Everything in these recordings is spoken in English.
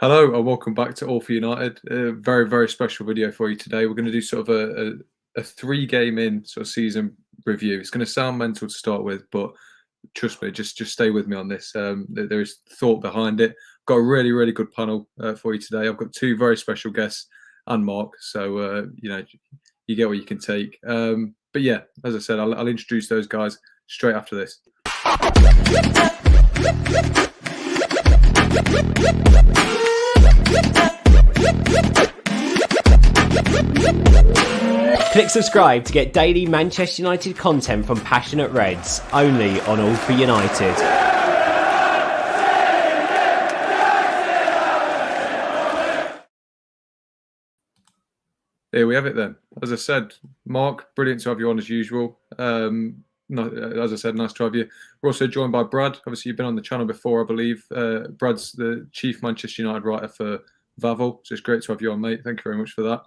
Hello and welcome back to All for United. A very, very special video for you today. We're going to do sort of a 3-game in sort of season review. It's going to sound mental to start with, but trust me, just stay with me on this. There is thought behind it. Got a really, really good panel for you today. I've got 2 very special guests and Mark, so you get what you can take. But yeah, as I said, I'll introduce those guys straight after this. Click subscribe to get daily Manchester United content from passionate Reds, only on All for United. Here we have it then. As I said, Mark, brilliant to have you on as usual. As I said, nice to have you. We're also joined by Brad. Obviously, you've been on the channel before, I believe. Brad's the chief Manchester United writer for VAVEL, so it's great to have you on, mate. Thank you very much for that.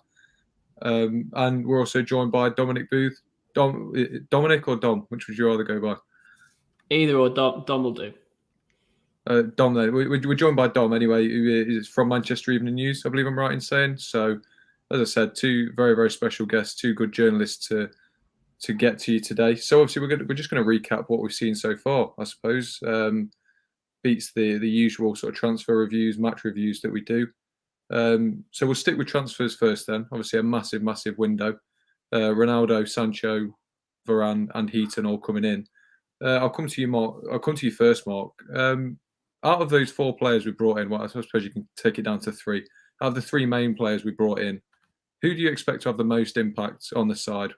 And we're also joined by Dominic Booth. Dominic or Dom? Which would you rather go by? Either or, Dom will do. Dom, then. We're joined by Dom anyway, who is from Manchester Evening News, I believe I'm right in saying. So, as I said, 2 very, very special guests, 2 good journalists to get to you today. So obviously we're just going to recap what we've seen so far, I suppose. Beats the usual sort of transfer reviews, match reviews that we do. So we'll stick with transfers first then. Obviously a massive, massive window. Ronaldo, Sancho, Varane and Heaton all coming in. I'll come to you, Mark. I'll come to you first, Mark. Out of those 4 players we brought in, well, I suppose you can take it down to 3. Out of the 3 main players we brought in, who do you expect to have the most impact on the side?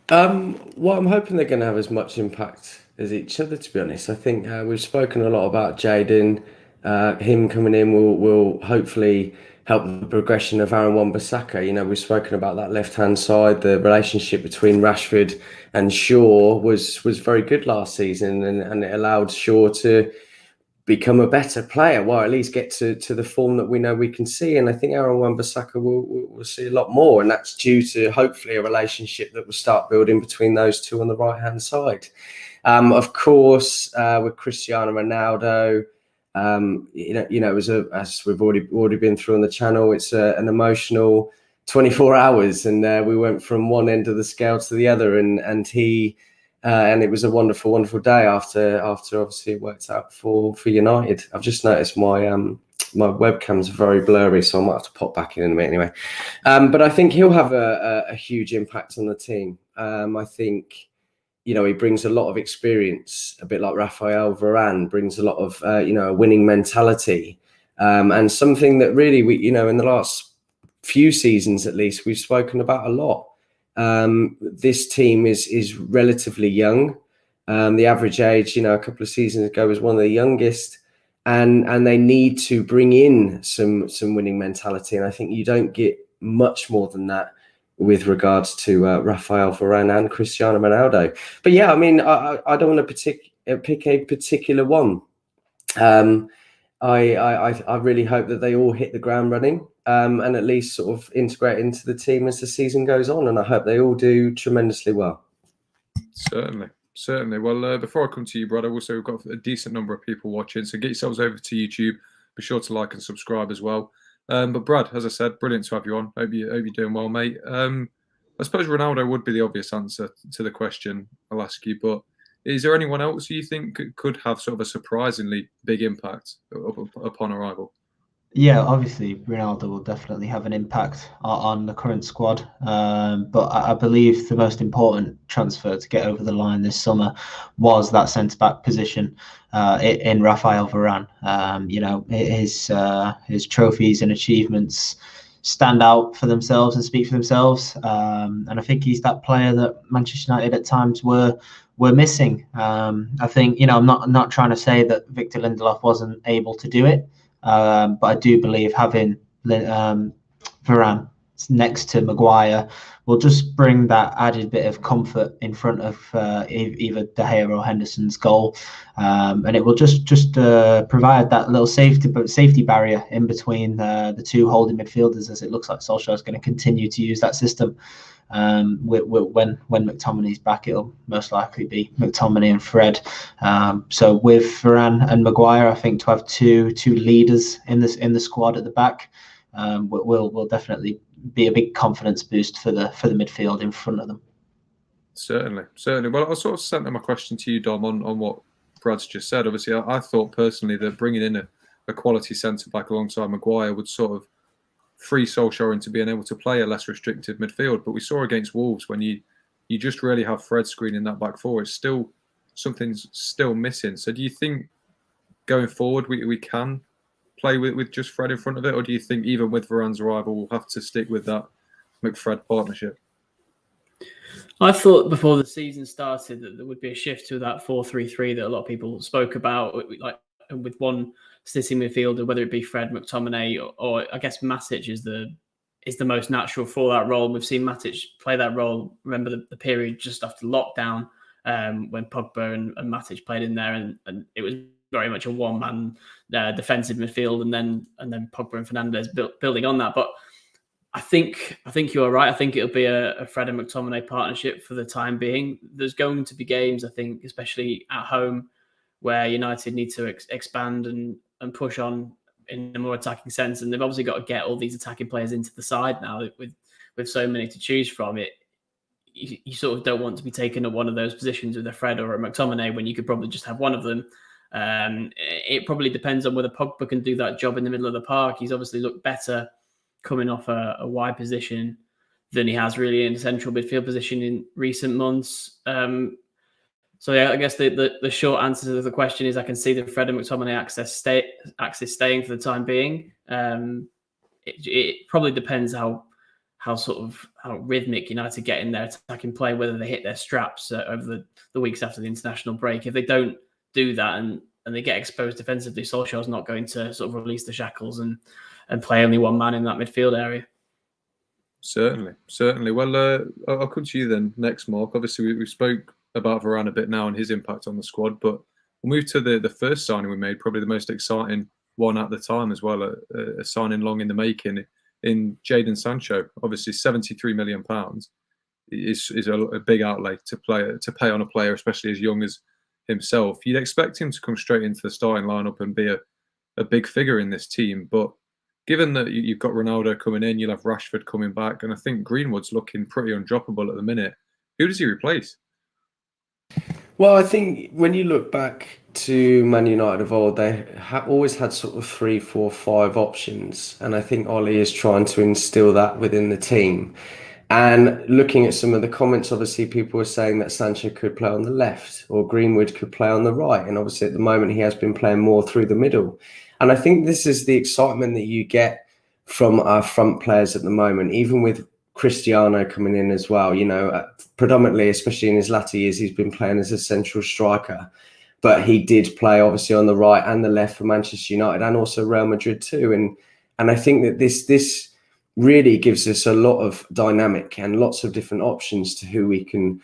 Well, I'm hoping they're going to have as much impact as each other, to be honest. I think we've spoken a lot about Jaden. Him coming in will hopefully help the progression of Aaron Wan-Bissaka. You know, we've spoken about that left-hand side. The relationship between Rashford and Shaw was very good last season, and it allowed Shaw to become a better player, or at least get to the form that we know we can see. And I think Aaron Wan-Bissaka will see a lot more, and that's due to hopefully a relationship that will start building between those 2 on the right-hand side. Of course, with Cristiano Ronaldo, it was as we've already been through on the channel, it's an emotional 24 hours, and we went from one end of the scale to the other, and it was a wonderful, wonderful day after obviously it worked out for United. I've just noticed my webcam's very blurry, so I might have to pop back in a minute anyway. But I think he'll have a huge impact on the team. I think, he brings a lot of experience, a bit like Raphael Varane, brings a lot of, a winning mentality. And something that really, we in the last few seasons at least, we've spoken about a lot. This team is relatively young. The average age, a couple of seasons ago, was one of the youngest, and they need to bring in some winning mentality. And I think you don't get much more than that with regards to Raphael Varane and Cristiano Ronaldo. But yeah, I mean, I don't want to pick a particular one. I really hope that they all hit the ground running, and at least sort of integrate into the team as the season goes on. And I hope they all do tremendously well. Certainly. Well, before I come to you, Brad, also we've got a decent number of people watching, so get yourselves over to YouTube. Be sure to like and subscribe as well. But Brad, as I said, brilliant to have you on. Hope you're doing well, mate. I suppose Ronaldo would be the obvious answer to the question I'll ask you, but is there anyone else you think could have sort of a surprisingly big impact upon arrival? Yeah, obviously Ronaldo will definitely have an impact on the current squad. But I believe the most important transfer to get over the line this summer was that centre-back position in Raphael Varane. His trophies and achievements stand out for themselves and speak for themselves. And I think he's that player that Manchester United at times were missing. I think, I'm not trying to say that Victor Lindelof wasn't able to do it. But I do believe having Varane next to Maguire will just bring that added bit of comfort in front of either De Gea or Henderson's goal, and it will just provide that little safety barrier in between the 2 holding midfielders, as it looks like Solskjaer is going to continue to use that system. When McTominay's back, it'll most likely be McTominay and Fred. So with Varane and Maguire, I think to have two leaders in the squad at the back will definitely be a big confidence boost for the midfield in front of them. Certainly. Well, I sort of sent my question to you, Dom, on what Brad's just said. Obviously, I thought personally that bringing in a quality centre back alongside Maguire would sort of free Solskjaer into being able to play a less restrictive midfield. But we saw against Wolves when you just really have Fred screening that back four, it's still something's still missing. So do you think going forward we can play with just Fred in front of it, or do you think even with Varane's arrival we'll have to stick with that McFred partnership? I thought before the season started that there would be a shift to that 4-3-3 that a lot of people spoke about, like with one sitting midfielder, whether it be Fred, McTominay, or I guess Matic is the most natural for that role. We've seen Matic play that role. Remember the period just after lockdown when Pogba and Matic played in there, and it was very much a one-man defensive midfield, and then Pogba and Fernandes building on that. But I think you are right. I think it'll be a Fred and McTominay partnership for the time being. There's going to be games, I think, especially at home, where United need to expand and push on in a more attacking sense. And they've obviously got to get all these attacking players into the side now with so many to choose from. You sort of don't want to be taking up one of those positions with a Fred or a McTominay when you could probably just have one of them. It probably depends on whether Pogba can do that job in the middle of the park. He's obviously looked better coming off a wide position than he has really in a central midfield position in recent months. So yeah, I guess the short answer to the question is I can see the Fred and McTominay axis staying for the time being. It probably depends how rhythmic United get in their attacking play, whether they hit their straps over the weeks after the international break. If they don't do that and they get exposed defensively, Solskjaer's not going to sort of release the shackles and play only one man in that midfield area. Certainly. Well, I'll come to you then next, Mark. Obviously, we spoke about Varane a bit now and his impact on the squad, but we'll move to the first signing we made, probably the most exciting one at the time as well, a signing long in the making in Jaden Sancho. Obviously, £73 million is a big outlay to pay on a player, especially as young as himself. You'd expect him to come straight into the starting lineup and be a big figure in this team, but given that you've got Ronaldo coming in, you'll have Rashford coming back, and I think Greenwood's looking pretty undroppable at the minute. Who does he replace? Well, I think when you look back to Man United of old, they always had sort of 3, 4, 5 options, and I think Ollie is trying to instill that within the team. And looking at some of the comments, obviously people were saying that Sancho could play on the left or Greenwood could play on the right, and obviously at the moment he has been playing more through the middle. And I think this is the excitement that you get from our front players at the moment, even with Cristiano coming in as well. Predominantly, especially in his latter years, he's been playing as a central striker, but he did play obviously on the right and the left for Manchester United and also Real Madrid too. And I think that this really gives us a lot of dynamic and lots of different options to who we can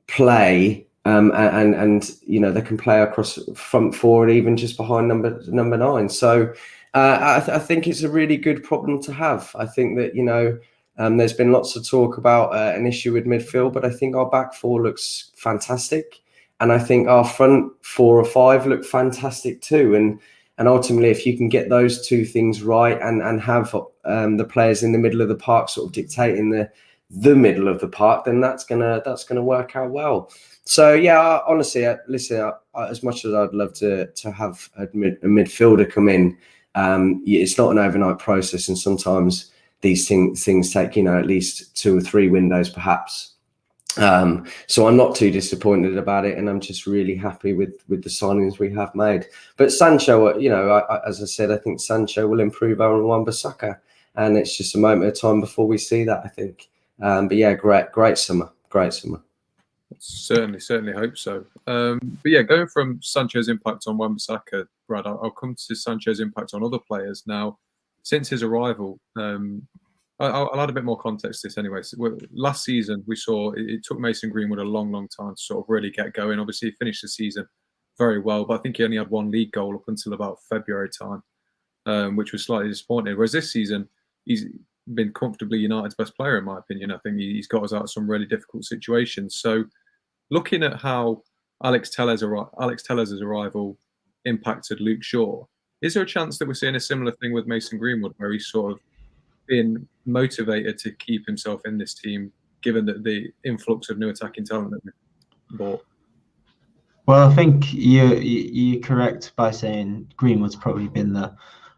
play. And they can play across front forward, even just behind number 9. So I think it's a really good problem to have. I think that there's been lots of talk about an issue with midfield, but I think our back four looks fantastic, and I think our front 4 or 5 look fantastic too. And ultimately, if you can get those two things right and have the players in the middle of the park sort of dictating the middle of the park, then that's gonna work out well. So yeah, honestly, listen, as much as I'd love to have a midfielder come in, it's not an overnight process, and sometimes these things take at least 2 or 3 windows perhaps. So I'm not too disappointed about it, and I'm just really happy with the signings we have made. But Sancho, as I said, I think Sancho will improve our Wan-Bissaka, and it's just a moment of time before we see that, I think. But yeah, great summer. Certainly hope so. But yeah, going from Sancho's impact on Wan-Bissaka, Brad, I'll come to Sancho's impact on other players now. Since his arrival, I'll add a bit more context to this anyway. So, last season, we saw it took Mason Greenwood a long time to sort of really get going. Obviously, he finished the season very well, but I think he only had 1 league goal up until about February time, which was slightly disappointing. Whereas this season, been comfortably United's best player, in my opinion. I think he's got us out of some really difficult situations. So looking at how Alex Tellez's arrival impacted Luke Shaw, is there a chance that we're seeing a similar thing with Mason Greenwood, where he's sort of been motivated to keep himself in this team, given that the influx of new attacking talent that we've bought? Well, I think you're correct by saying Greenwood's probably been the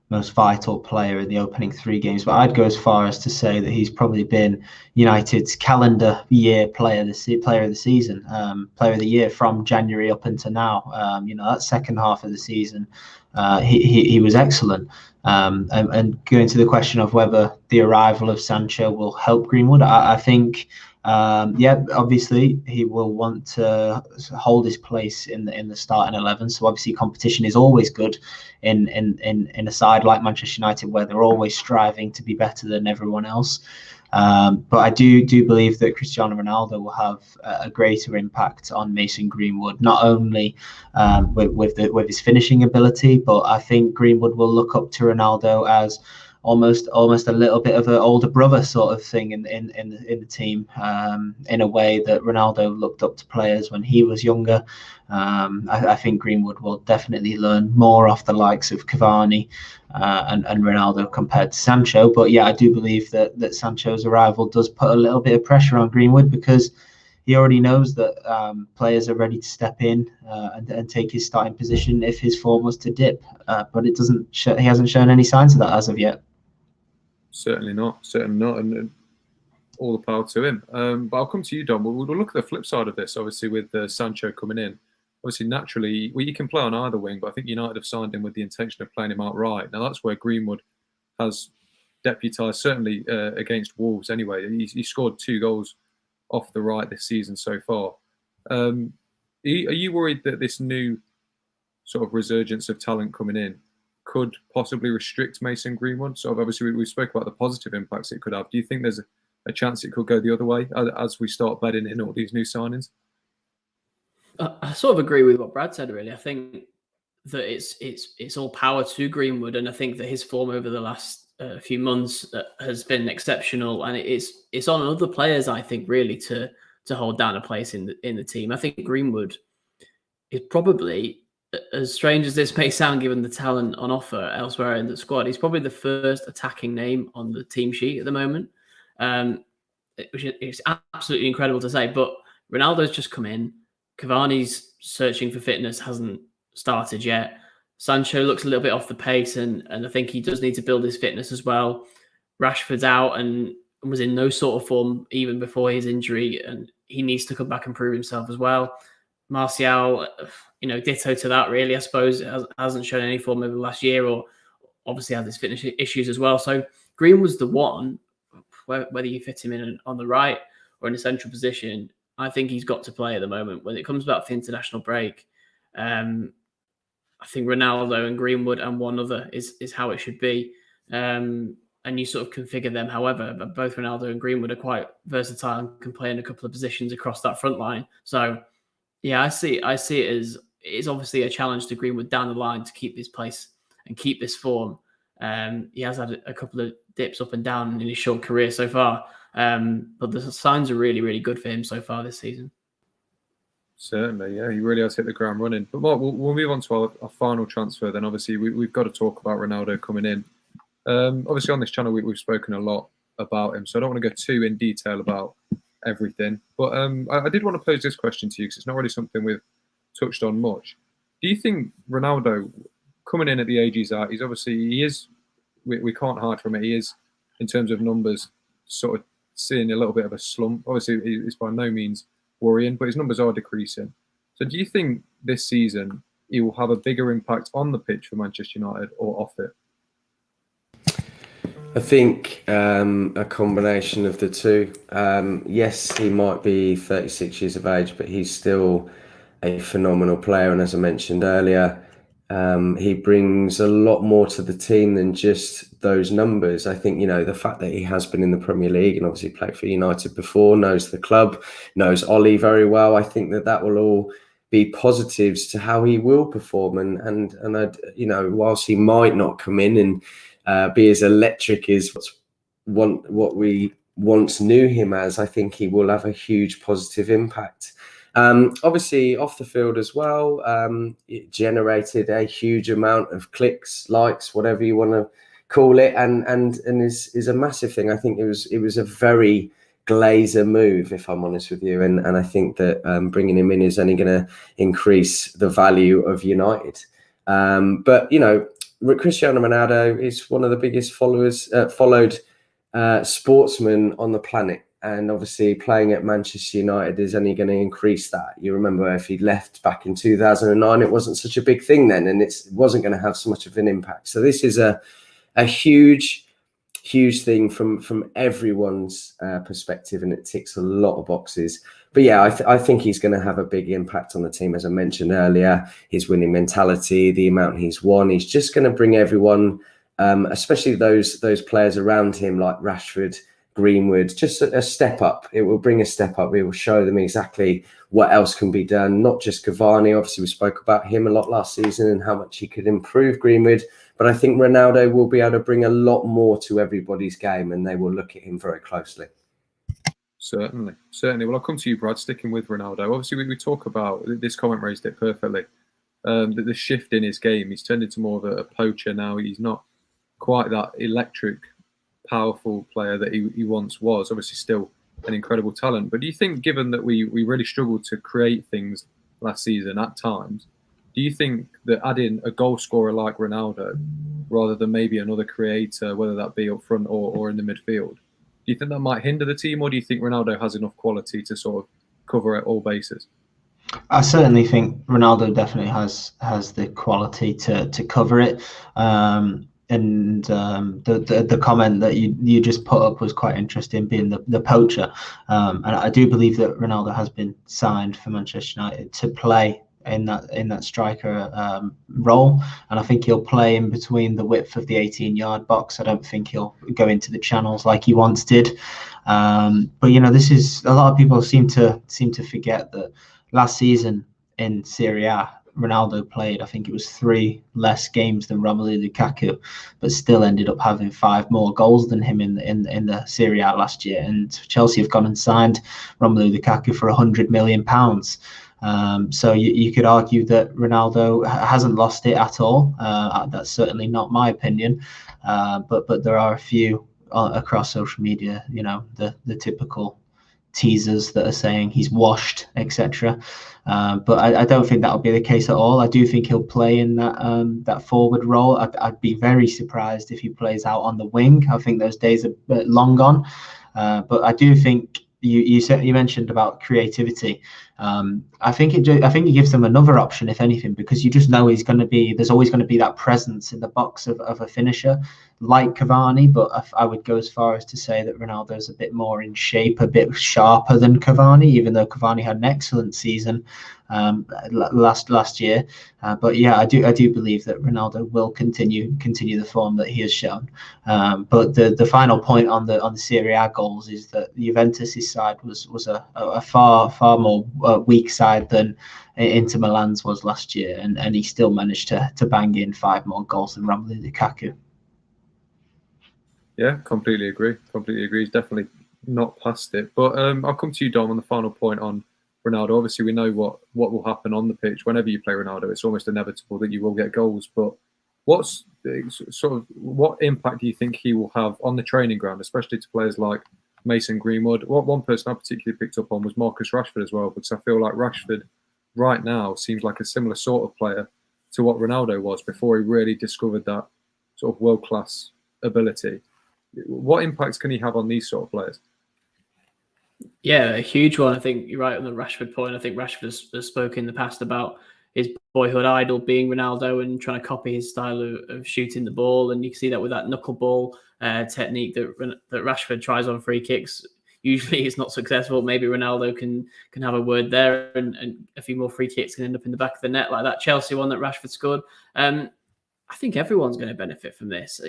most vital player in the opening 3 games, but I'd go as far as to say that he's probably been United's calendar year player of the season, player of the year from January up until now. That second half of the season, he was excellent. And going to the question of whether the arrival of Sancho will help Greenwood, I think. Obviously he will want to hold his place in the starting 11. So obviously competition is always good in a side like Manchester United, where they're always striving to be better than everyone else. But I do believe that Cristiano Ronaldo will have a greater impact on Mason Greenwood, not only with his finishing ability, but I think Greenwood will look up to Ronaldo as almost a little bit of an older brother sort of thing in the team, in a way that Ronaldo looked up to players when he was younger. I think Greenwood will definitely learn more off the likes of Cavani and Ronaldo compared to Sancho. But yeah, I do believe that Sancho's arrival does put a little bit of pressure on Greenwood, because he already knows that players are ready to step in and take his starting position if his form was to dip. But it doesn't. He hasn't shown any signs of that as of yet. Certainly not, and all the power to him. But I'll come to you, Dom. We'll look at the flip side of this, obviously, with Sancho coming in. Obviously, naturally, you can play on either wing, but I think United have signed him with the intention of playing him outright. Now, that's where Greenwood has deputised, certainly against Wolves anyway. He scored 2 goals off the right this season so far. Are you worried that this new sort of resurgence of talent coming in could possibly restrict Mason Greenwood? So obviously we spoke about the positive impacts it could have. Do you think there's a chance it could go the other way as we start bedding in all these new signings? I sort of agree with what Brad said, really. I think that it's all power to Greenwood, and I think that his form over the last few months has been exceptional, and it's on other players, I think, really to hold down a place in the team. I think Greenwood is probably, as strange as this may sound, given the talent on offer elsewhere in the squad, he's probably the first attacking name on the team sheet at the moment, which is absolutely incredible to say. But Ronaldo's just come in. Cavani's searching for fitness, hasn't started yet. Sancho looks a little bit off the pace, and I think he does need to build his fitness as well. Rashford's out and was in no sort of form even before his injury, and he needs to come back and prove himself as well. Martial, ditto to that, really, I suppose. Hasn't shown any form over the last year, or obviously has his fitness issues as well. So Greenwood's the one, whether you fit him in on the right or in a central position. I think he's got to play at the moment. When it comes back to the international break, I think Ronaldo and Greenwood and one other is how it should be. And you sort of configure them however, but both Ronaldo and Greenwood are quite versatile and can play in a couple of positions across that front line. So yeah, I see it as it's obviously a challenge to Greenwood down the line to keep this place and keep this form. He has had a couple of dips up and down in his short career so far. But the signs are really, really good for him so far this season. Certainly, yeah, he really has hit the ground running. But Mark, we'll move on to our final transfer then. Obviously, we've got to talk about Ronaldo coming in. Obviously, on this channel, we've spoken a lot about him, so I don't want to go too in detail about everything. But I did want to pose this question to you, because it's not really something we've touched on much. Do you think Ronaldo, coming in at the age he's at, he is, we can't hide from it, he is, in terms of numbers, sort of seeing a little bit of a slump. Obviously, it's by no means worrying, but his numbers are decreasing. So do you think this season he will have a bigger impact on the pitch for Manchester United or off it? I think a combination of the two. Yes, he might be 36 years of age, but he's still a phenomenal player. And as I mentioned earlier, he brings a lot more to the team than just those numbers. I think, the fact that he has been in the Premier League and obviously played for United before, knows the club, knows Ollie very well. I think that will all be positives to how he will perform. And whilst he might not come in and be as electric as what's we once knew him as, I think he will have a huge positive impact. Obviously, off the field as well, it generated a huge amount of clicks, likes, whatever you want to call it, and is a massive thing. I think it was a very Glazer move, if I'm honest with you, and I think that bringing him in is only going to increase the value of United. But Cristiano Ronaldo is one of the biggest followed sportsmen on the planet. And obviously playing at Manchester United is only going to increase that. You remember if he'd left back in 2009, it wasn't such a big thing then, and it wasn't going to have so much of an impact. So this is a huge thing from everyone's perspective, and it ticks a lot of boxes. But yeah, I think he's going to have a big impact on the team. As I mentioned earlier, his winning mentality, the amount he's won, he's just going to bring everyone, especially those players around him like Rashford, Greenwood, just a step up. It will bring a step up. It will show them exactly what else can be done. Not just Cavani. Obviously, we spoke about him a lot last season and how much he could improve Greenwood. But I think Ronaldo will be able to bring a lot more to everybody's game, and they will look at him very closely. Certainly. Well, I'll come to you, Brad, sticking with Ronaldo. Obviously, we talk about, this comment raised it perfectly, the shift in his game. He's turned into more of a poacher now. He's not quite that electric, powerful player that he once was. Obviously still an incredible talent, but do you think, given that we really struggled to create things last season at times, do you think that adding a goal scorer like Ronaldo rather than maybe another creator, whether that be up front or in the midfield, do you think that might hinder the team, or do you think Ronaldo has enough quality to sort of cover all bases? I certainly think Ronaldo definitely has the quality to cover it. And the comment that you just put up was quite interesting, being the poacher. And I do believe that Ronaldo has been signed for Manchester United to play in that striker role, and I think he'll play in between the width of the 18-yard box. I don't think he'll go into the channels like he once did. But this is, a lot of people seem to forget that last season in Serie A, Ronaldo played, I think it was 3 less games than Romelu Lukaku, but still ended up having 5 more goals than him in the Serie A last year. And Chelsea have gone and signed Romelu Lukaku for £100 million. So you could argue that Ronaldo hasn't lost it at all. That's certainly not my opinion. But there are a few across social media, the typical teasers that are saying he's washed, etc. But I don't think that'll be the case at all. I do think he'll play in that forward role. I'd be very surprised if he plays out on the wing. I think those days are long gone. But I do think you mentioned about creativity. I think it gives them another option, if anything, because you just know there's always going to be that presence in the box of a finisher like Cavani. But I would go as far as to say that Ronaldo's a bit more in shape, a bit sharper than Cavani, even though Cavani had an excellent season last year. But yeah, I do believe that Ronaldo will continue the form that he has shown. But the final point on the Serie A goals is that Juventus' side was a far more weak side than Inter Milan's was last year, and he still managed to bang in 5 more goals than Romelu Lukaku. Yeah, completely agree. He's definitely not past it. But I'll come to you, Dom, on the final point on Ronaldo. Obviously, we know what will happen on the pitch whenever you play Ronaldo. It's almost inevitable that you will get goals. But what impact do you think he will have on the training ground, especially to players like Mason Greenwood? One person I particularly picked up on was Marcus Rashford as well, because I feel like Rashford right now seems like a similar sort of player to what Ronaldo was before he really discovered that sort of world-class ability. What impacts can he have on these sort of players? Yeah, a huge one. I think you're right on the Rashford point. I think Rashford has spoken in the past about his boyhood idol being Ronaldo and trying to copy his style of shooting the ball. And you can see that with that knuckleball technique that Rashford tries on free kicks. Usually it's not successful. Maybe Ronaldo can have a word there, and a few more free kicks can end up in the back of the net, like that Chelsea one that Rashford scored. I think everyone's going to benefit from this.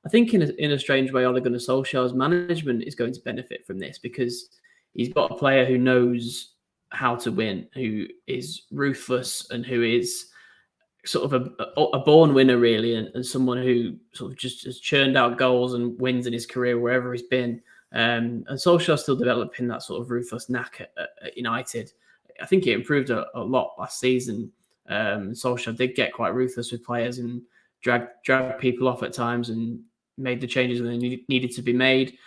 I think in a strange way, Ole Gunnar Solskjaer's management is going to benefit from this, because he's got a player who knows how to win, who is ruthless, and who is sort of a born winner, really, and someone who sort of just has churned out goals and wins in his career wherever he's been. And Solskjaer's still developing that sort of ruthless knack at United. I think it improved a lot last season. Solskjaer did get quite ruthless with players and drag people off at times and made the changes that needed to be made.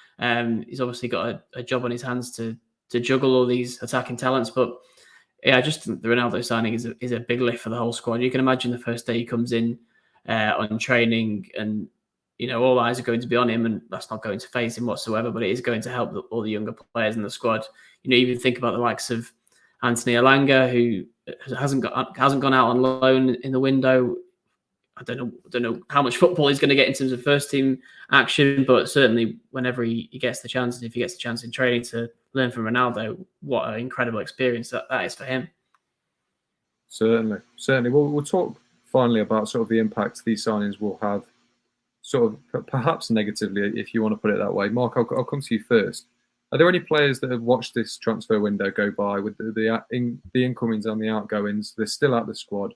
He's obviously got a job on his hands to juggle all these attacking talents, but yeah, I just think the Ronaldo signing is a big lift for the whole squad. You can imagine the first day he comes in on training, and all eyes are going to be on him, and that's not going to faze him whatsoever. But it is going to help all the younger players in the squad. Even think about the likes of Anthony Elanga, who hasn't gone out on loan in the window. I don't know how much football he's going to get in terms of first team action, but certainly whenever he gets the chance, and if he gets the chance in training to learn from Ronaldo, what an incredible experience that is for him. Certainly. We'll talk finally about sort of the impact these signings will have, sort of perhaps negatively, if you want to put it that way. Mark, I'll come to you first. Are there any players that have watched this transfer window go by with the incomings and the outgoings? They're still at the squad.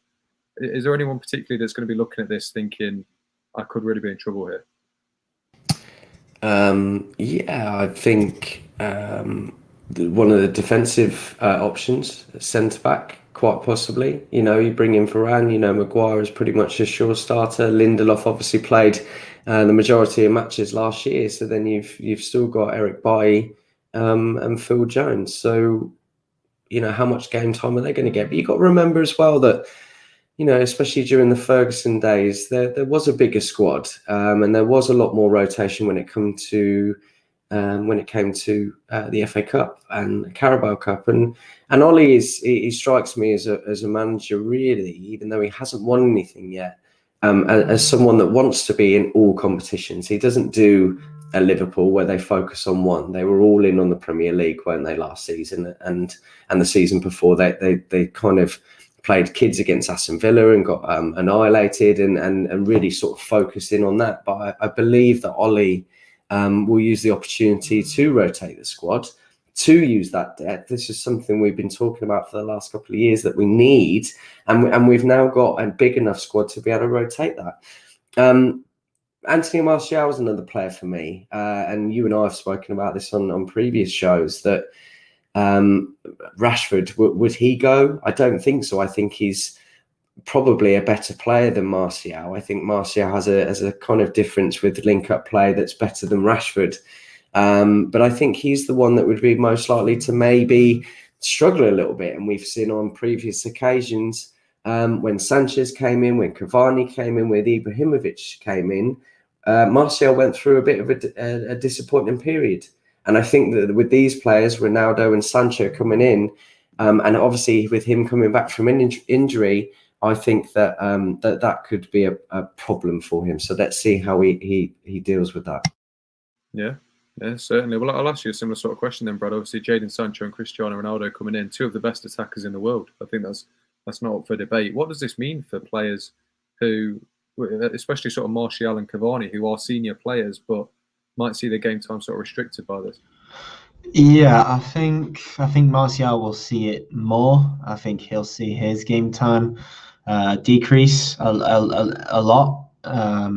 Is there anyone particularly that's going to be looking at this thinking, I could really be in trouble here? Yeah, I think one of the defensive options, centre-back, quite possibly. You bring in Varane, Maguire is pretty much a sure starter. Lindelof obviously played the majority of matches last year, so then you've still got Eric Bailly and Phil Jones. So, how much game time are they going to get? But you've got to remember as well that, especially during the Ferguson days, there was a bigger squad, and there was a lot more rotation when it came to the FA Cup and Carabao Cup. And Ollie he strikes me as a manager, really, even though he hasn't won anything yet, as someone that wants to be in all competitions. He doesn't do a Liverpool where they focus on one. They were all in on the Premier League, weren't they, last season, and the season before they kind of played kids against Aston Villa and got annihilated and really sort of focused in on that. But I believe that Ollie will use the opportunity to rotate the squad, to use that depth. This is something we've been talking about for the last couple of years that we need, and we've now got a big enough squad to be able to rotate that. Anthony Martial is another player for me, and you and I have spoken about this on previous shows, that Rashford, would he go? I don't think so. I think he's probably a better player than Martial. I think Martial has a kind of difference with link-up play that's better than Rashford. But I think he's the one that would be most likely to maybe struggle a little bit. And we've seen on previous occasions, when Sanchez came in, when Cavani came in, when Ibrahimovic came in, Martial went through a bit of a disappointing period. And I think that with these players, Ronaldo and Sancho coming in, and obviously with him coming back from an injury, I think that that could be a problem for him. So let's see how he deals with that. Yeah, certainly. Well, I'll ask you a similar sort of question then, Brad. Obviously, Jaden Sancho and Cristiano Ronaldo coming in, two of the best attackers in the world. I think that's not up for debate. What does this mean for players who, especially sort of Martial and Cavani, who are senior players, but might see their game time sort of restricted by this? Yeah, I think Martial will see it more. I think he'll see his game time decrease a lot. I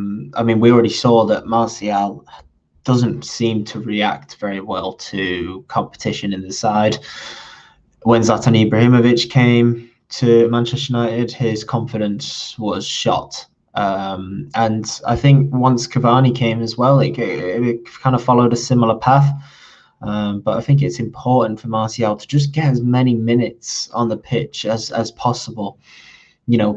mean, we already saw that Martial doesn't seem to react very well to competition in the side. When Zlatan Ibrahimovic came to Manchester United, his confidence was shot. And I think once Cavani came as well, it kind of followed a similar path. But I think it's important for Martial to just get as many minutes on the pitch as possible.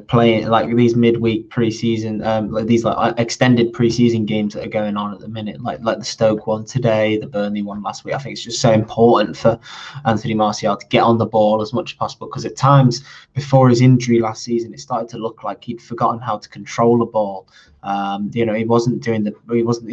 Playing like these midweek preseason, like these like extended preseason games that are going on at the minute, like the Stoke one today, the Burnley one last week. I think it's just so important for Anthony Martial to get on the ball as much as possible, because at times before his injury last season, it started to look like he'd forgotten how to control the ball. He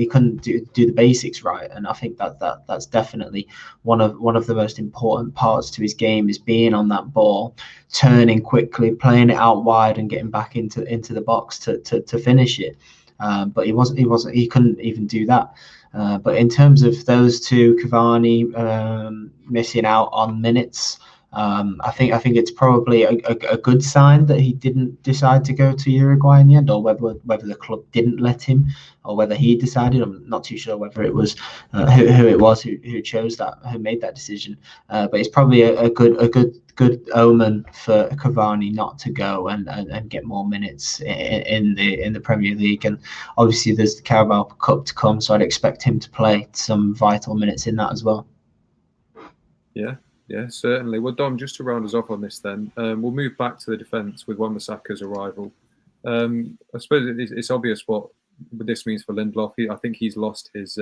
couldn't do the basics right, and I think that's definitely one of the most important parts to his game, is being on that ball, turning quickly, playing it out wide, and getting back into the box to finish it. But he couldn't even do that. But in terms of those two, Cavani missing out on minutes, I think it's probably a good sign that he didn't decide to go to Uruguay in the end, or whether the club didn't let him, or whether he decided. I'm not too sure whether it was who it was who chose that, who made that decision. But it's probably a good omen for Cavani not to go and get more minutes in the Premier League. And obviously there's the Carabao Cup to come, so I'd expect him to play some vital minutes in that as well. Yeah, certainly. Well, Dom, just to round us off on this then, we'll move back to the defence with Wan-Bissaka's arrival. I suppose it's obvious what this means for Lindelof. I think he's lost his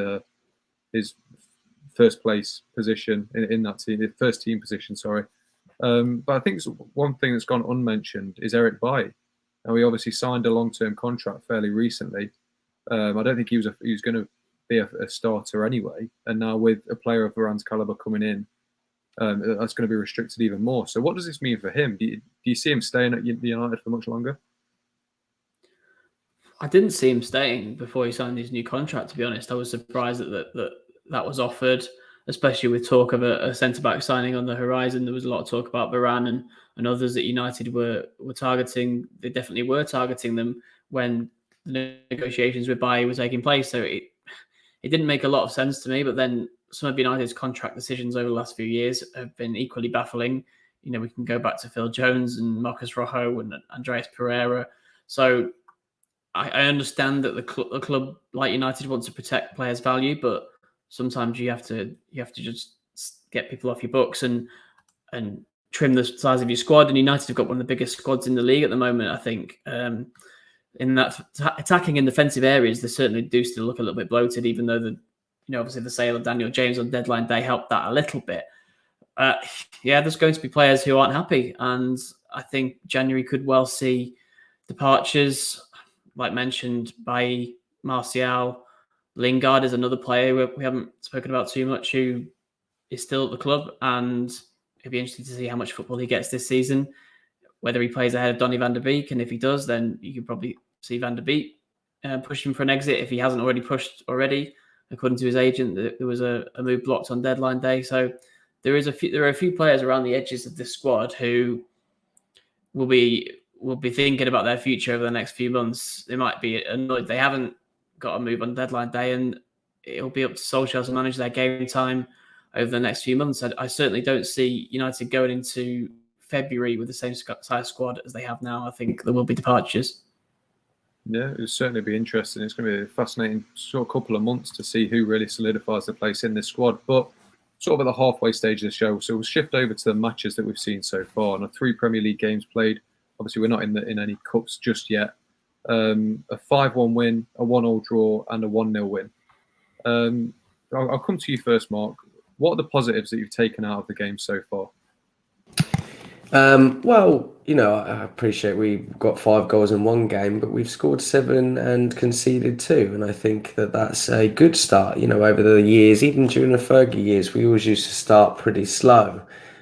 first place position in that team, the first team position, sorry. But I think one thing that's gone unmentioned is Eric Bailly. And we obviously signed a long-term contract fairly recently. I don't think he was going to be a starter anyway. And now with a player of Varane's calibre coming in, that's going to be restricted even more. So what does this mean for him? Do you see him staying at United for much longer? I didn't see him staying before he signed his new contract, to be honest. I was surprised that was offered, especially with talk of a centre-back signing on the horizon. There was a lot of talk about Varane and others that United were targeting. They definitely were targeting them when the negotiations with Bailly were taking place. So it didn't make a lot of sense to me, but then some of United's contract decisions over the last few years have been equally baffling. You know, we can go back to Phil Jones and Marcus Rojo and Andreas Pereira. So I understand that the club like United wants to protect players' value, but sometimes you have to just get people off your books and trim the size of your squad. And United have got one of the biggest squads in the league at the moment, I think. In that attacking and defensive areas, they certainly do still look a little bit bloated, even though obviously the sale of Daniel James on deadline day helped that a little bit. There's going to be players who aren't happy, and I think January could well see departures, like mentioned by Martial. Lingard is another player we haven't spoken about too much, who is still at the club, and it'd be interesting to see how much football he gets this season, whether he plays ahead of Donny van der Beek, and if he does, then you could probably see Van der Beek push him for an exit if he hasn't already pushed already. According to his agent, there was a move blocked on deadline day. So there are a few players around the edges of this squad who will be thinking about their future over the next few months. They might be annoyed they haven't got a move on deadline day, and it'll be up to Solskjaer to manage their game time over the next few months. I certainly don't see United going into February with the same size squad as they have now. I think there will be departures. Yeah, it will certainly be interesting. It's going to be a fascinating sort of couple of months to see who really solidifies the place in this squad. But sort of at the halfway stage of the show, so we'll shift over to the matches that we've seen so far. And 3 Premier League games played. Obviously, we're not in any cups just yet. A 5-1 win, a 1-1 draw, and a 1-0 win. I'll come to you first, Mark. What are the positives that you've taken out of the game so far? Well, I appreciate we got 5 goals in one game, but we've scored 7 and conceded 2. And I think that that's a good start. Over the years, even during the Fergie years, we always used to start pretty slow,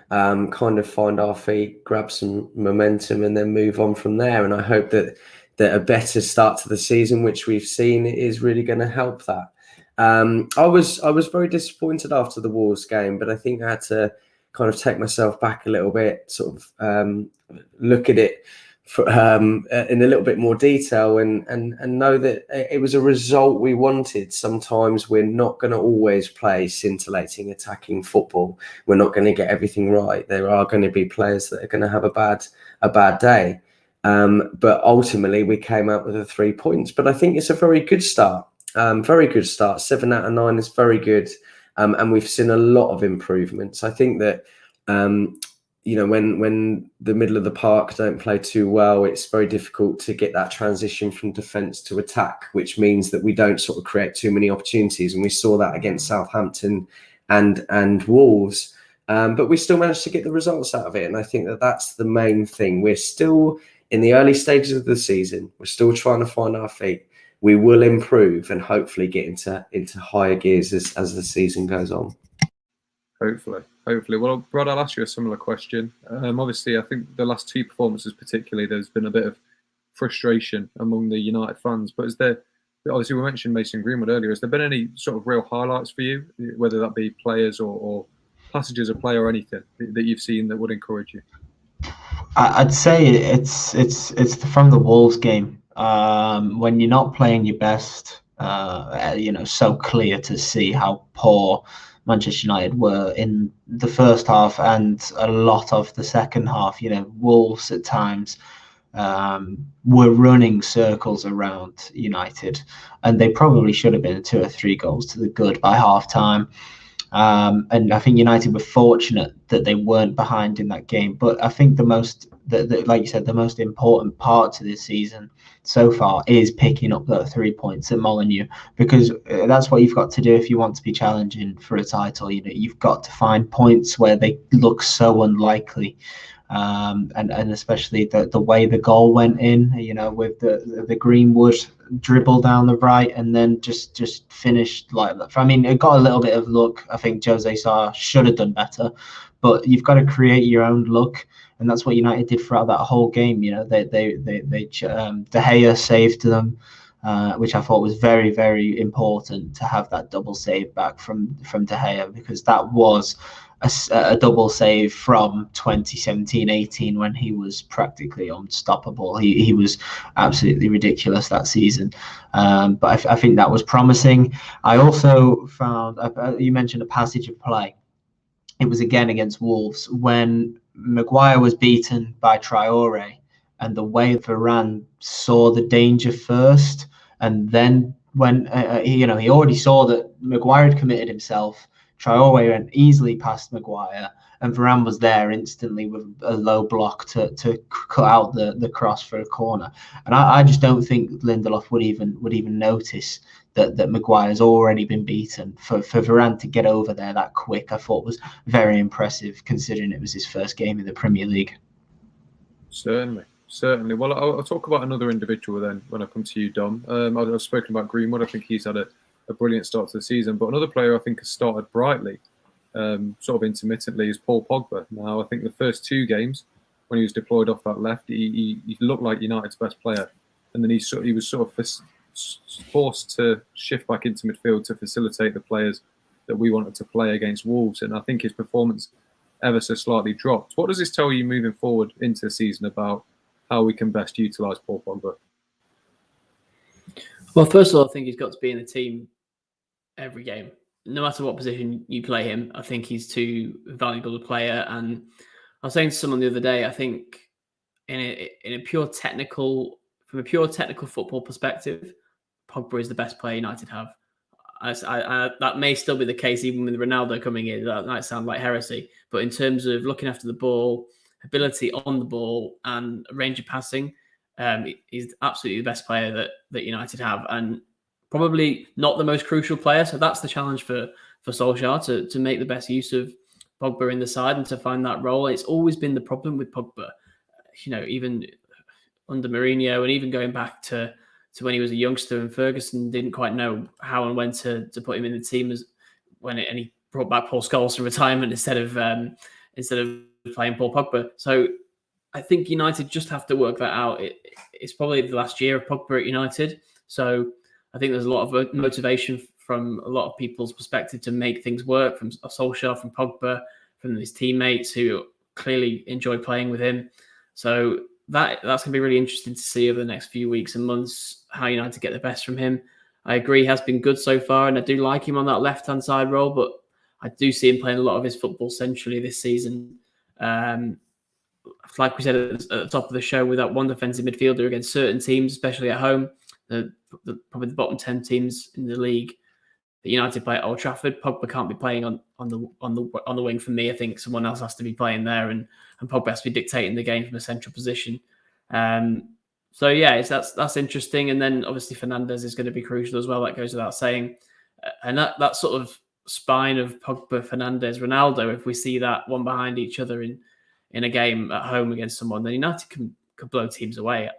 kind of find our feet, grab some momentum, and then move on from there. And I hope that a better start to the season, which we've seen, is really going to help that. I was very disappointed after the Wolves game, but I think I had to kind of take myself back a little bit, sort of look at it in a little bit more detail and know that it was a result we wanted. Sometimes we're not going to always play scintillating attacking football. We're not going to get everything right. There are going to be players that are going to have a bad day. But ultimately we came out with the 3 points. But I think it's a very good start. Very good start. 7 out of 9 is very good. And we've seen a lot of improvements. I think that, when the middle of the park don't play too well, it's very difficult to get that transition from defence to attack, which means that we don't sort of create too many opportunities. And we saw that against Southampton and Wolves. But we still managed to get the results out of it. And I think that that's the main thing. We're still in the early stages of the season. We're still trying to find our feet. We will improve and hopefully get into higher gears as the season goes on. Hopefully. Well, Brad, I'll ask you a similar question. Obviously, I think the last 2 performances particularly, there's been a bit of frustration among the United fans. But obviously we mentioned Mason Greenwood earlier, has there been any sort of real highlights for you, whether that be players or passages of play or anything that you've seen that would encourage you? I'd say it's from the Wolves game. When you're not playing your best, so clear to see how poor Manchester United were in the first half and a lot of the second half. Wolves at times were running circles around United, and they probably should have been 2 or 3 goals to the good by half time. And I think United were fortunate that they weren't behind in that game. But I think like you said, the most important part to this season so far is picking up the 3 points at Molineux, because that's what you've got to do if you want to be challenging for a title. You've got to find points where they look so unlikely. And especially the way the goal went in, with the Greenwood dribble down the right and then just finished like that. I mean, it got a little bit of luck. I think Jose Sarr should have done better, but you've got to create your own luck, and that's what United did throughout that whole game. They De Gea saved them, which I thought was very, very important to have that double save back from De Gea, because that was a double save from 2017-18 when he was practically unstoppable. He was absolutely ridiculous that season. But I think that was promising. I also found, you mentioned a passage of play. It was again against Wolves when Maguire was beaten by Traore, and the way Varane saw the danger first, and then when he already saw that Maguire had committed himself. Traore went easily past Maguire, and Varane was there instantly with a low block to cut out the cross for a corner. And I just don't think Lindelof would even notice that Maguire's already been beaten. For Varane to get over there that quick, I thought was very impressive, considering it was his first game in the Premier League. Certainly. Well, I'll talk about another individual then when I come to you, Dom. I've spoken about Greenwood. I think he's had a brilliant start to the season. But another player I think has started brightly, sort of intermittently, is Paul Pogba. Now, I think the first 2 games when he was deployed off that left, he looked like United's best player. And then he was sort of forced to shift back into midfield to facilitate the players that we wanted to play against Wolves. And I think his performance ever so slightly dropped. What does this tell you moving forward into the season about how we can best utilise Paul Pogba? Well, first of all, I think he's got to be in the team every game, no matter what position you play him. I think he's too valuable a player. And I was saying to someone the other day, I think from a pure technical football perspective, Pogba is the best player United have. That may still be the case even with Ronaldo coming in. That might sound like heresy, but in terms of looking after the ball, ability on the ball, and range of passing, he's absolutely the best player that United have, and probably not the most crucial player. So that's the challenge for Solskjaer, to make the best use of Pogba in the side and to find that role. It's always been the problem with Pogba, even under Mourinho, and even going back to when he was a youngster and Ferguson didn't quite know how and when to put him in the team, and he brought back Paul Scholes from retirement instead of playing Paul Pogba. So I think United just have to work that out. It's probably the last year of Pogba at United, so I think there's a lot of motivation from a lot of people's perspective to make things work, from Solskjaer, from Pogba, from his teammates who clearly enjoy playing with him. So that's going to be really interesting to see over the next few weeks and months how United get the best from him. I agree he has been good so far, and I do like him on that left-hand side role, but I do see him playing a lot of his football centrally this season. Like we said at the top of the show, with that one defensive midfielder against certain teams, especially at home, probably the bottom 10 teams in the league that United play at Old Trafford, Pogba can't be playing on the wing for me. I think someone else has to be playing there, and Pogba has to be dictating the game from a central position. So yeah, that's interesting. And then obviously Fernandes is going to be crucial as well. That goes without saying. And that sort of spine of Pogba, Fernandes, Ronaldo, if we see that one behind each other in a game at home against someone, then United could blow teams away.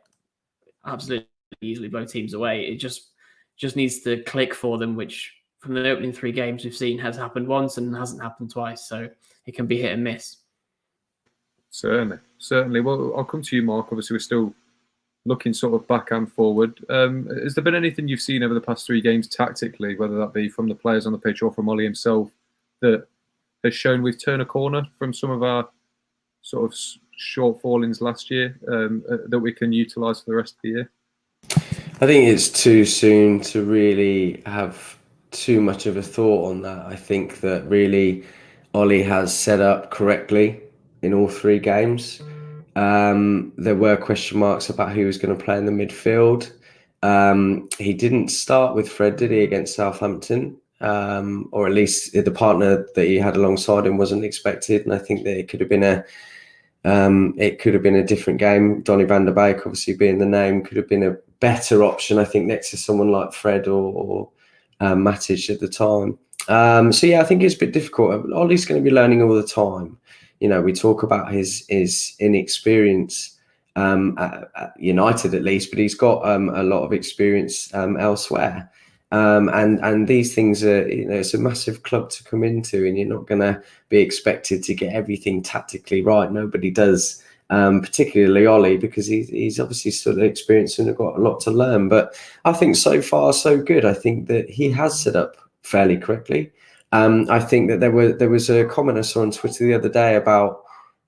Absolutely easily blow teams away. It just needs to click for them, which from the opening 3 games we've seen has happened once and hasn't happened twice. So it can be hit and miss. Certainly. Well, I'll come to you, Mark. Obviously, we're still looking sort of back and forward. Has there been anything you've seen over the past 3 games tactically, whether that be from the players on the pitch or from Ollie himself, that has shown we've turned a corner from some of our sort of shortfallings last year that we can utilise for the rest of the year? I think it's too soon to really have too much of a thought on that. I think that really Ollie has set up correctly in all 3 games. There were question marks about who was going to play in the midfield. He didn't start with Fred, did he, against Southampton? Or at least the partner that he had alongside him wasn't expected. And I think that it could have been a different game. Donny van der Beek, obviously being the name, could have been a better option, I think, next to someone like Fred or Matic at the time. So yeah, I think it's a bit difficult. Ollie's going to be learning all the time. You know, we talk about his inexperience at United, at least, but he's got a lot of experience elsewhere. And these things are, you know, it's a massive club to come into, and you're not going to be expected to get everything tactically right. Nobody does, particularly Ollie, because he's obviously sort of experienced and got a lot to learn. But I think so far so good. I think that he has set up fairly correctly. I think that there was a comment I saw on Twitter the other day about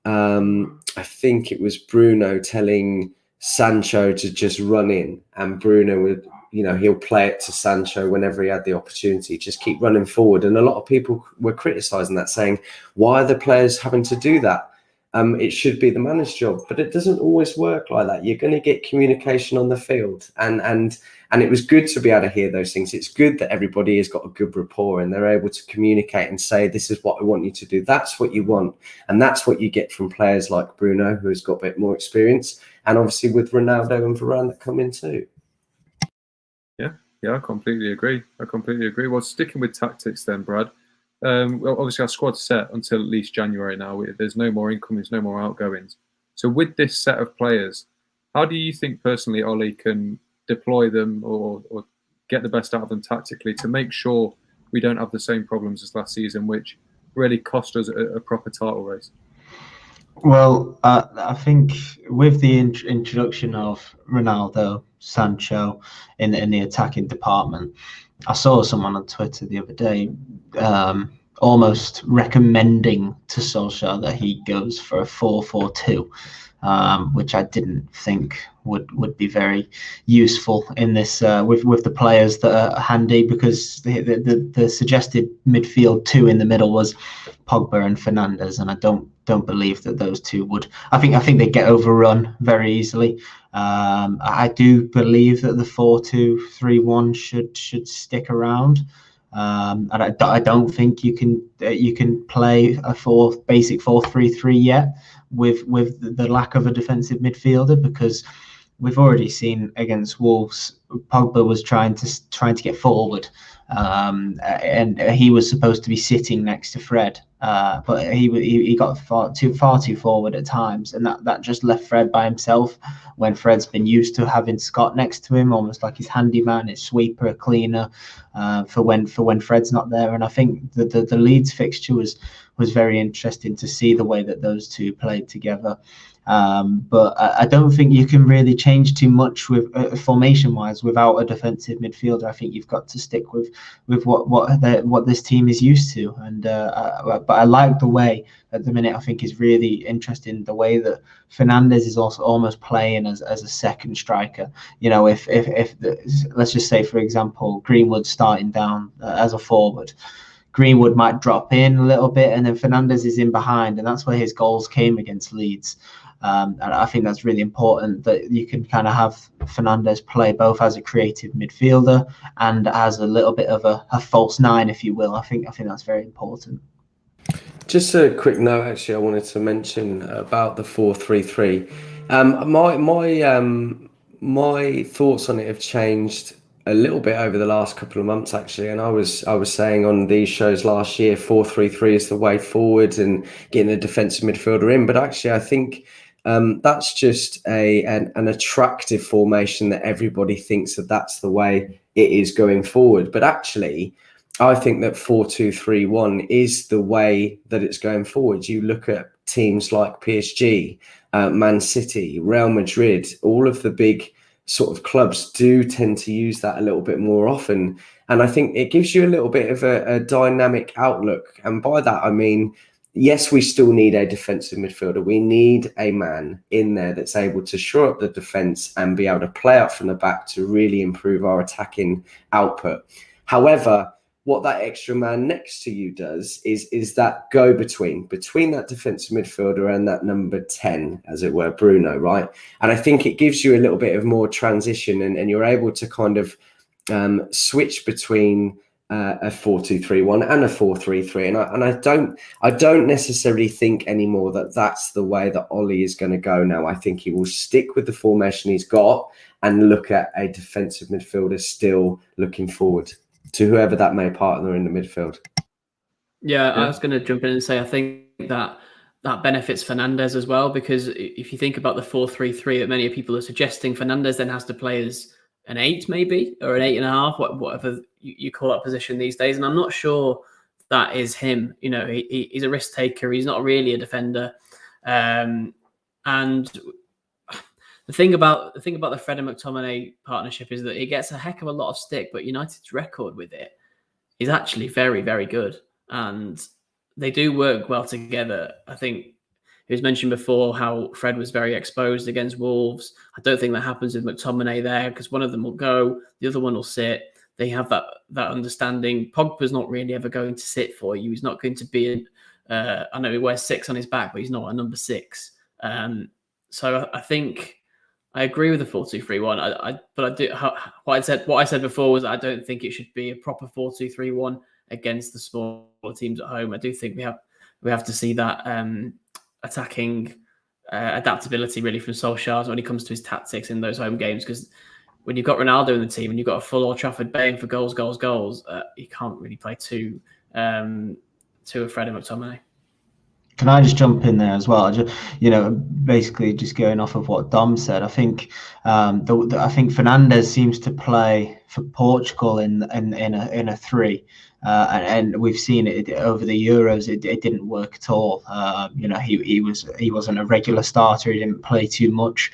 I think it was Bruno telling Sancho to just run in, and Bruno would, you know, he'll play it to Sancho whenever he had the opportunity, just keep running forward. And a lot of people were criticising that, saying, why are the players having to do that? It should be the manager's job, but it doesn't always work like that. You're going to get communication on the field, and it was good to be able to hear those things. It's good that everybody has got a good rapport and they're able to communicate and say, this is what I want you to do. That's what you want. And that's what you get from players like Bruno, who has got a bit more experience, and obviously with Ronaldo and Varane that come in too. Yeah, I completely agree. Well, sticking with tactics then, Brad. Well, obviously our squad's set until at least January now. There's no more incomings, no more outgoings. So with this set of players, how do you think personally Ollie can deploy them or get the best out of them tactically to make sure we don't have the same problems as last season, which really cost us a proper title race? Well, I think with the introduction of Ronaldo, Sancho in the attacking department, I saw someone on Twitter the other day almost recommending to Solskjaer that he goes for a 4-4-2, which I didn't think would be very useful in this with the players that are handy, because the suggested midfield 2 in the middle was Pogba and Fernandes, and I don't believe that those two would. I think they get overrun very easily. I do believe that the 4-2-3-1 should stick around. And I don't think you can play a basic 4-3-3 yet with the lack of a defensive midfielder, because we've already seen against Wolves, Pogba was trying to get forward, and he was supposed to be sitting next to Fred, but he got far too forward at times, and that just left Fred by himself, when Fred's been used to having Scott next to him, almost like his handyman, his sweeper, cleaner, for when Fred's not there. And I think the Leeds fixture was very interesting to see the way that those two played together. But I don't think you can really change too much with formation-wise without a defensive midfielder. I think you've got to stick with what this team is used to. And but I like the way at the minute. I think is really interesting the way that Fernandes is also almost playing as a second striker. You know, if let's just say, for example, Greenwood starting down as a forward, Greenwood might drop in a little bit, and then Fernandes is in behind, and that's where his goals came against Leeds. And I think that's really important, that you can kind of have Fernandes play both as a creative midfielder and as a little bit of a false nine, if you will. I think that's very important. Just a quick note, actually, I wanted to mention about the 4-3-3. My thoughts on it have changed a little bit over the last couple of months, actually. And I was saying on these shows last year, 4-3-3 is the way forward and getting a defensive midfielder in. But actually, I think that's just an attractive formation that everybody thinks that's the way it is going forward. But actually, I think that 4-2-3-1 is the way that it's going forward. You look at teams like PSG, Man City, Real Madrid, all of the big sort of clubs do tend to use that a little bit more often. And I think it gives you a little bit of a dynamic outlook. And by that, I mean, yes, we still need a defensive midfielder. We need a man in there that's able to shore up the defence and be able to play up from the back to really improve our attacking output. However, what that extra man next to you does is that go between that defensive midfielder and that number 10, as it were, Bruno, right? And I think it gives you a little bit of more transition, and you're able to kind of switch between a 4-2-3-1 and a 4-3-3. And I don't necessarily think anymore that that's the way that Ollie is going to go now. I think he will stick with the formation he's got and look at a defensive midfielder still looking forward to whoever that may partner in the midfield. Yeah, I was going to jump in and say I think that benefits Fernandes as well, because if you think about the 4-3-3 that many people are suggesting, Fernandes then has to play as an 8 maybe, or an 8.5, whatever you call that position these days. And I'm not sure that is him. You know, he's a risk taker. He's not really a defender. And the thing about the Fred and McTominay partnership is that it gets a heck of a lot of stick, but United's record with it is actually very, very good. And they do work well together. I think it was mentioned before how Fred was very exposed against Wolves. I don't think that happens with McTominay there, because one of them will go, the other one will sit. They have that understanding. Pogba's not really ever going to sit for you. He's not going to be I know he wears 6 on his back, but he's not a number 6. So I think I agree with the 4-2-3-1. But I do what I said before was I don't think it should be a proper 4-2-3-1 against the smaller teams at home. I do think we have to see that attacking adaptability really from Solskjaer when it comes to his tactics in those home games, because when you've got Ronaldo in the team and you've got a full Old Trafford baying for goals, you can't really play to a Fred and McTominay. Can I just jump in there as well? Basically just going off of what Dom said, I think I think Fernandes seems to play for Portugal in a 3, and we've seen it over the Euros. It didn't work at all. He wasn't a regular starter. He didn't play too much,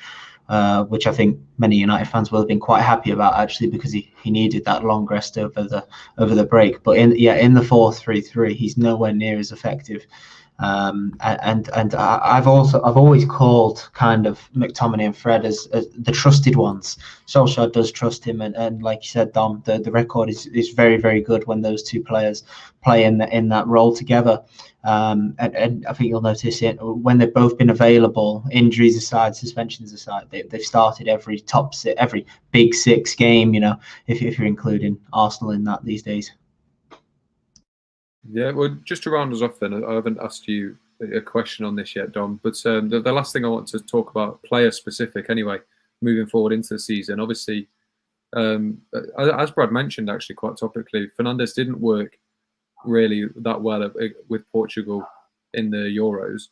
which I think many United fans will have been quite happy about, actually, because he needed that long rest over the break. But in the 4-3-3, he's nowhere near as effective. And I've always called kind of McTominay and Fred as the trusted ones. Solskjaer does trust him, and like you said, Dom, the record is very, very good when those two players play in that role together. And I think you'll notice it when they've both been available, injuries aside, suspensions aside, they've started every every big 6 game. You know, if you're including Arsenal in that these days. Yeah, well, just to round us off then, I haven't asked you a question on this yet, Dom, but the last thing I want to talk about, player specific anyway, moving forward into the season. Obviously, as Brad mentioned, actually quite topically, Fernandes didn't work really that well with Portugal in the Euros.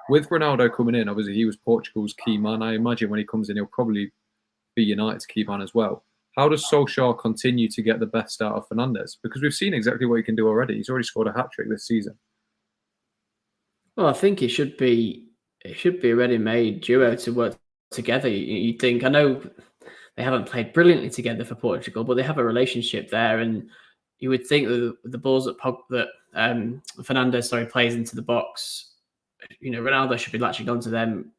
With Ronaldo coming in, obviously he was Portugal's key man. I imagine when he comes in, he'll probably be United's key man as well. How does Solskjaer continue to get the best out of Fernandes? Because we've seen exactly what he can do already. He's already scored a hat-trick this season. Well, I think it should be a ready-made duo to work together. You think, I know they haven't played brilliantly together for Portugal, but they have a relationship there, and you would think that the balls that Fernandes plays into the box, Ronaldo should be latching onto them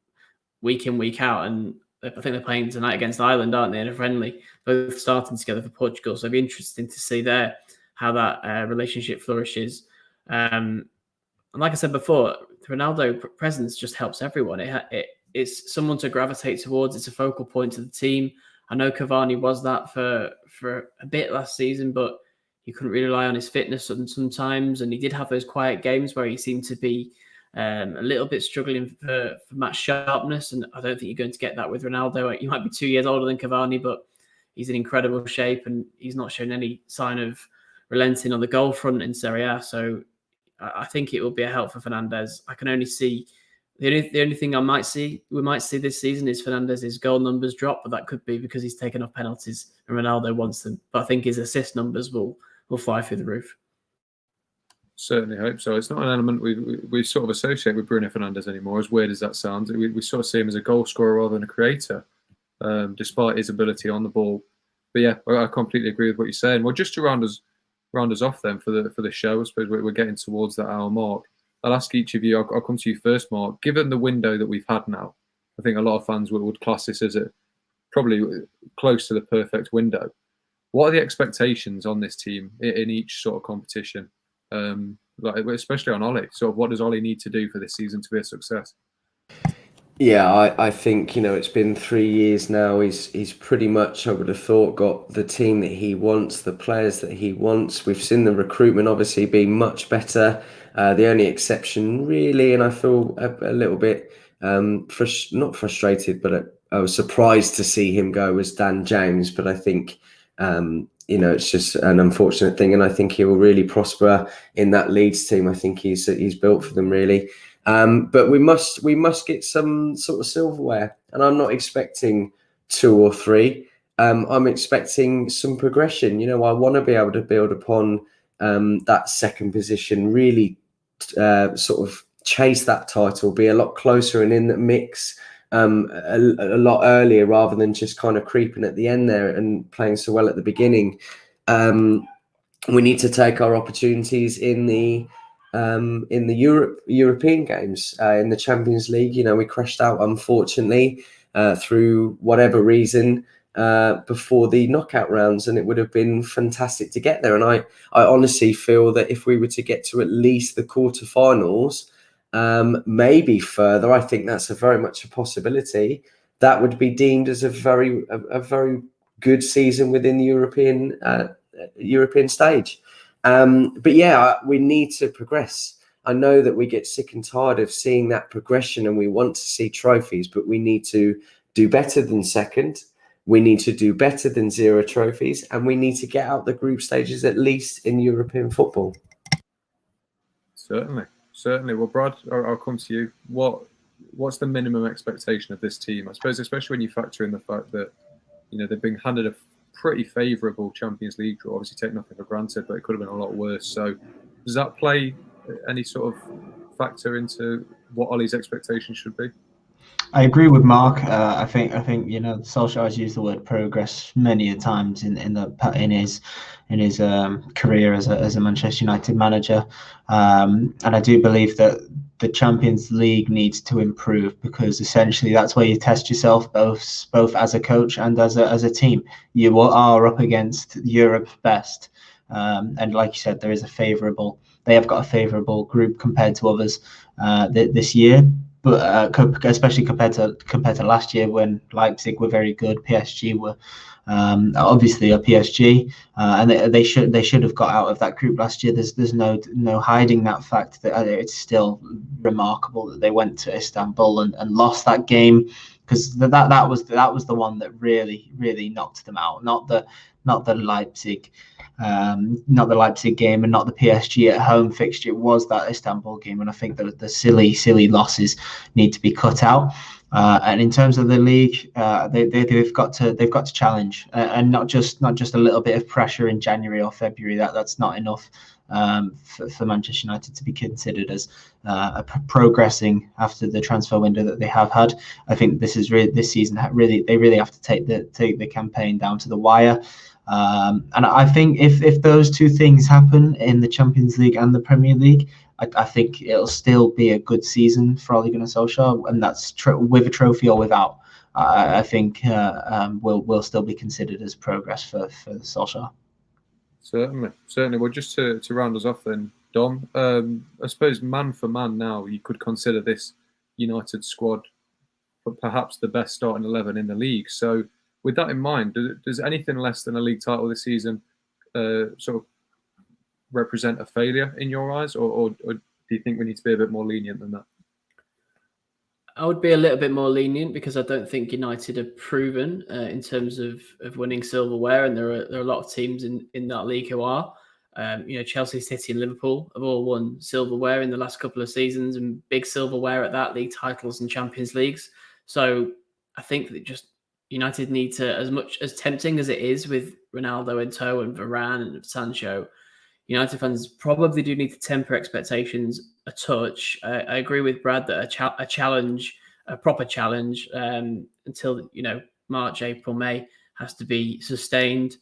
week in, week out, and I think they're playing tonight against Ireland, aren't they, in a friendly, both starting together for Portugal. So it'd be interesting to see how that relationship flourishes. And like I said before, the Ronaldo presence just helps everyone. It's someone to gravitate towards. It's a focal point of the team. I know Cavani was that for a bit last season, but you couldn't really rely on his fitness sometimes. And he did have those quiet games where he seemed to be a little bit struggling for match sharpness, and I don't think you're going to get that with Ronaldo. He might be 2 years older than Cavani, but he's in incredible shape, and he's not shown any sign of relenting on the goal front in Serie A. So I think it will be a help for Fernandes. I can only see the only thing we might see this season is Fernandes' goal numbers drop, but that could be because he's taken off penalties and Ronaldo wants them. But I think his assist numbers will fly through the roof. Certainly hope so. It's not an element we sort of associate with Bruno Fernandes anymore, as weird as that sounds. We sort of see him as a goal scorer rather than a creator. despite his ability on the ball. But yeah, I completely agree with what you're saying. Well, just to round us off then for the show, I suppose we're getting towards that hour mark. I'll ask each of you. I'll come to you first, Mark. Given the window that we've had now, I think a lot of fans would class this as probably close to the perfect window. What are the expectations on this team in each sort of competition? Especially on Ollie. Sort of what does Ollie need to do for this season to be a success? Yeah, I think, it's been 3 years now. He's pretty much, I would have thought, got the team that he wants, the players that he wants. We've seen the recruitment obviously be much better. The only exception really, and I feel a little bit not frustrated, but I was surprised to see him go, was Dan James. But I think, it's just an unfortunate thing, and I think he will really prosper in that Leeds team. I think he's built for them really. But we must get some sort of silverware, and I'm not expecting 2 or 3. I'm expecting some progression. I want to be able to build upon that second position, really sort of chase that title, be a lot closer and in the mix a lot earlier, rather than just kind of creeping at the end there and playing so well at the beginning. We need to take our opportunities in the European games, in the Champions League. We crashed out, unfortunately, through whatever reason, before the knockout rounds, and it would have been fantastic to get there. And I honestly feel that if we were to get to at least the quarterfinals, maybe further, I think that's very much a possibility. That would be deemed as a very good season within the European stage. But yeah, we need to progress. I know that we get sick and tired of seeing that progression, and we want to see trophies, but we need to do better than second. We need to do better than 0 trophies, and we need to get out the group stages, at least in European football. Certainly. Well, Brad, I'll come to you. What's the minimum expectation of this team? I suppose, especially when you factor in the fact that they've been handed a pretty favourable Champions League draw. Obviously, take nothing for granted, but it could have been a lot worse. So, does that play any sort of factor into what Ollie's expectations should be? I agree with Mark. I think Solskjaer has used the word progress many a times in his career as a Manchester United manager, and I do believe that the Champions League needs to improve, because essentially that's where you test yourself both as a coach and as a team. You are up against Europe's best, and like you said, they have got a favourable group compared to others this year. But especially compared to last year, when Leipzig were very good, PSG were obviously a PSG, and they should have got out of that group last year. There's no hiding that fact. That it's still remarkable that they went to Istanbul and lost that game, because that was the one that really knocked them out. Not the Leipzig. Not the Leipzig game and not the PSG at home fixture. It was that Istanbul game, and I think that the silly losses need to be cut out. And in terms of the league, they've got to challenge, and not just a little bit of pressure in January or February. That's not enough for Manchester United to be considered as progressing after the transfer window that they have had. I think this season they really have to take the campaign down to the wire. And I think if those two things happen in the Champions League and the Premier League, I think it'll still be a good season for Ole Gunnar Solskjaer, and that's with a trophy or without. I think will still be considered as progress for Solskjaer. Certainly. Well, just to round us off then, Dom, I suppose man for man now, you could consider this United squad perhaps the best starting 11 in the league. So, with that in mind, does anything less than a league title this season sort of represent a failure in your eyes, or do you think we need to be a bit more lenient than that? I would be a little bit more lenient, because I don't think United have proven in terms of winning silverware, and there are a lot of teams in that league who are. Chelsea, City, and Liverpool have all won silverware in the last couple of seasons, and big silverware at that, league titles and Champions Leagues. So I think that just United need to, as much as tempting as it is with Ronaldo in tow and Varane and Sancho, United fans probably do need to temper expectations a touch. I agree with Brad that a proper challenge, until March, April, May has to be sustained.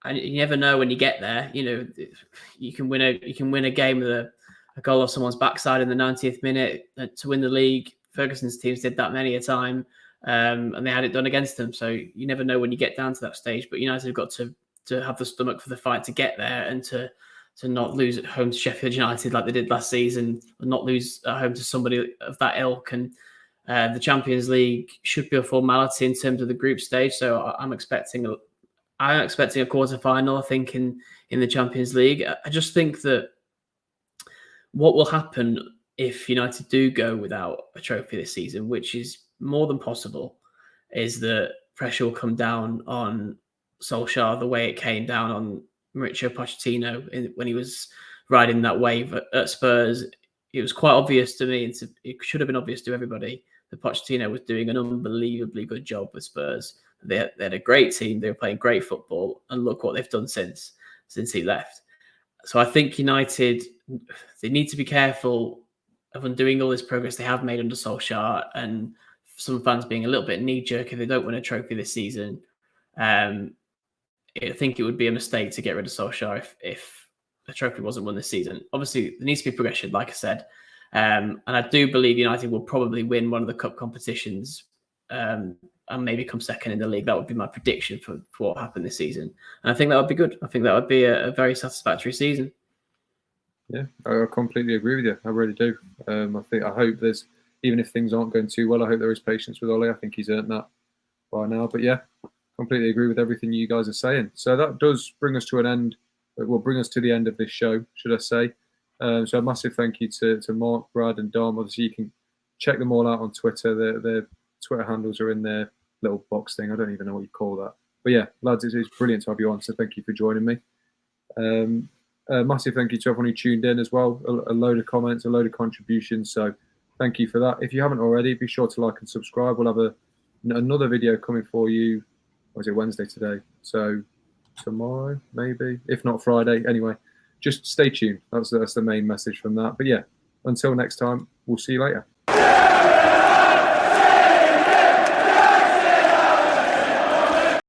And you never know when you get there. You know, you can win a game with a goal off someone's backside in the 90th minute to win the league. Ferguson's teams did that many a time, and they had it done against them. So you never know when you get down to that stage. But United have got to have the stomach for the fight to get there and to not lose at home to Sheffield United like they did last season, and not lose at home to somebody of that ilk. And the Champions League should be a formality in terms of the group stage. So I'm expecting a quarter-final, I think, in the Champions League. I just think that what will happen if United do go without a trophy this season, which is more than possible, is that pressure will come down on Solskjaer the way it came down on Mauricio Pochettino when he was riding that wave at Spurs. It was quite obvious to me, and it should have been obvious to everybody, that Pochettino was doing an unbelievably good job with Spurs. They had a great team. They were playing great football, and look what they've done since he left. So I think United, they need to be careful of undoing all this progress they have made under Solskjaer, and some fans being a little bit knee-jerk if they don't win a trophy this season. I think it would be a mistake to get rid of Solskjaer if a trophy wasn't won this season. Obviously, there needs to be progression, like I said. And I do believe United will probably win one of the cup competitions and maybe come second in the league. That would be my prediction for what happened this season. And I think that would be good. I think that would be a very satisfactory season. Yeah, I completely agree with you. I really do. I hope there's, even if things aren't going too well, I hope there is patience with Ollie. I think he's earned that by now. But yeah, completely agree with everything you guys are saying. So that does bring us to an end. It will bring us to the end of this show, should I say. So a massive thank you to Mark, Brad and Dom. Obviously, you can check them all out on Twitter. Their Twitter handles are in their little box thing. I don't even know what you call that. But yeah, lads, it's brilliant to have you on. So thank you for joining me. A massive thank you to everyone who tuned in as well. A load of comments, a load of contributions. So thank you for that. If you haven't already, be sure to like and subscribe. We'll have another video coming for you. Or is it Wednesday today? So tomorrow, maybe, if not Friday. Anyway, just stay tuned. That's the main message from that. But yeah, until next time, we'll see you later.